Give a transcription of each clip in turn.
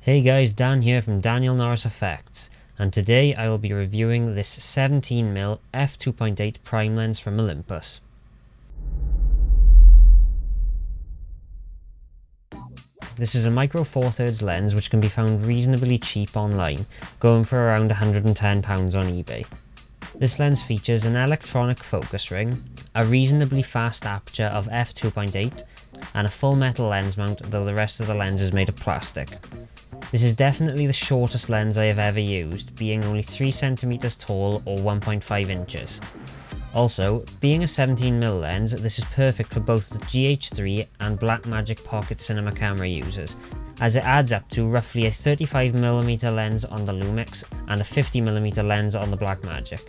Hey guys, Dan here from Daniel Norris Effects, and today I will be reviewing this 17mm f2.8 prime lens from Olympus. This is a micro 4/3 lens which can be found reasonably cheap online, going for around £110 on eBay. This lens features an electronic focus ring, a reasonably fast aperture of f2.8, and a full metal lens mount, though the rest of the lens is made of plastic. This is definitely the shortest lens I have ever used, being only 3cm tall or 1.5 inches. Also, being a 17mm lens, this is perfect for both the GH3 and Blackmagic Pocket Cinema camera users, as it adds up to roughly a 35mm lens on the Lumix and a 50mm lens on the Blackmagic.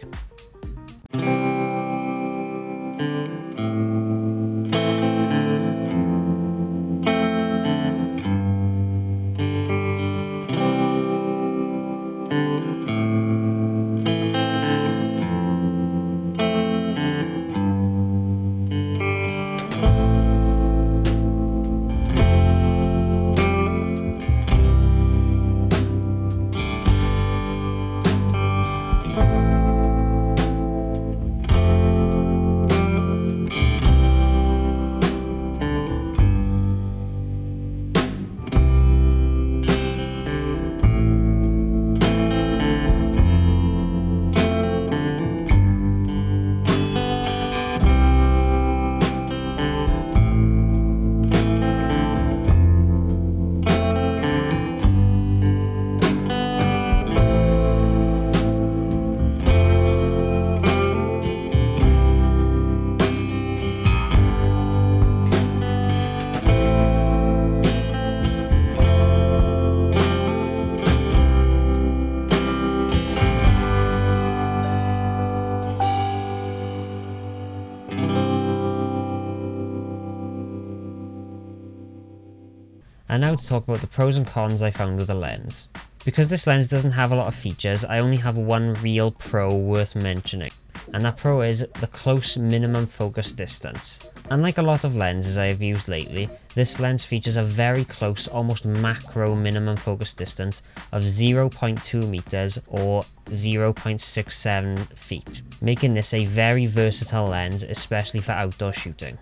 And now to talk about the pros and cons I found with the lens. Because this lens doesn't have a lot of features, I only have one real pro worth mentioning, and that pro is the close minimum focus distance. Unlike a lot of lenses I have used lately, this lens features a very close, almost macro minimum focus distance of 0.2 meters or 0.67 feet, making this a very versatile lens, especially for outdoor shooting.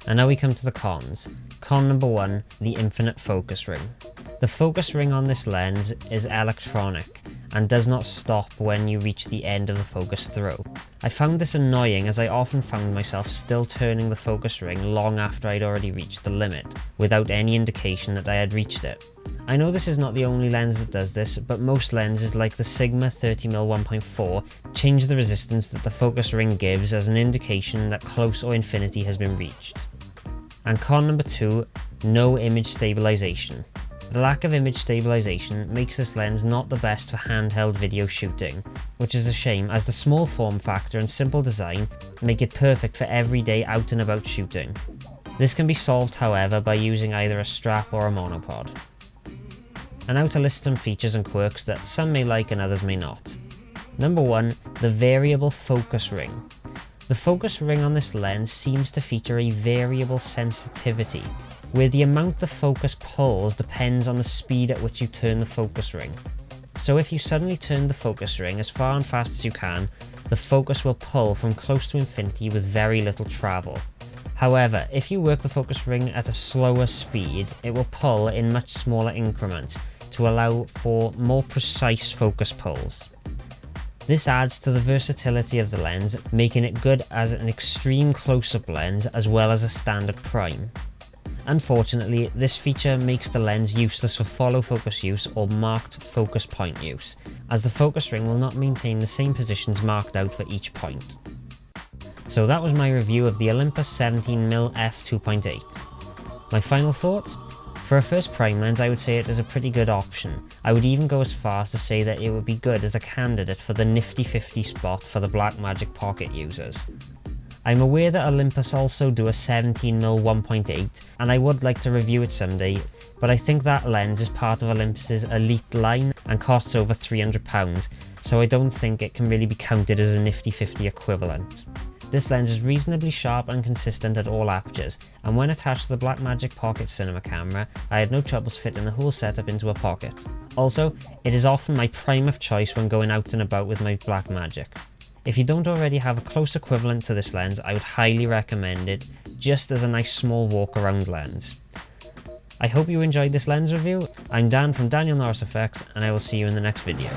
And now we come to the cons. Con number 1, the infinite focus ring. The focus ring on this lens is electronic and does not stop when you reach the end of the focus throw. I found this annoying, as I often found myself still turning the focus ring long after I'd already reached the limit, without any indication that I had reached it. I know this is not the only lens that does this, but most lenses like the Sigma 30mm 1.4 change the resistance that the focus ring gives as an indication that close or infinity has been reached. And con number 2, no image stabilization. The lack of image stabilization makes this lens not the best for handheld video shooting, which is a shame, as the small form factor and simple design make it perfect for everyday out and about shooting. This can be solved, however, by using either a strap or a monopod. And now to list some features and quirks that some may like and others may not. Number 1, the variable focus ring. The focus ring on this lens seems to feature a variable sensitivity, where the amount the focus pulls depends on the speed at which you turn the focus ring. So if you suddenly turn the focus ring as far and fast as you can, the focus will pull from close to infinity with very little travel. However, if you work the focus ring at a slower speed, it will pull in much smaller increments to allow for more precise focus pulls. This adds to the versatility of the lens, making it good as an extreme close-up lens as well as a standard prime. Unfortunately, this feature makes the lens useless for follow focus use or marked focus point use, as the focus ring will not maintain the same positions marked out for each point. So that was my review of the Olympus 17mm f2.8. My final thoughts? For a first prime lens, I would say it is a pretty good option. I would even go as far as to say that it would be good as a candidate for the nifty 50 spot for the Blackmagic Pocket users. I'm aware that Olympus also do a 17mm 1.8, and I would like to review it someday, but I think that lens is part of Olympus's elite line and costs over £300, so I don't think it can really be counted as a nifty 50 equivalent. This lens is reasonably sharp and consistent at all apertures, and when attached to the Blackmagic Pocket Cinema camera, I had no troubles fitting the whole setup into a pocket. Also, it is often my prime of choice when going out and about with my Blackmagic. If you don't already have a close equivalent to this lens, I would highly recommend it, just as a nice small walk around lens. I hope you enjoyed this lens review. I'm Dan from Daniel Norris Effects, and I will see you in the next video.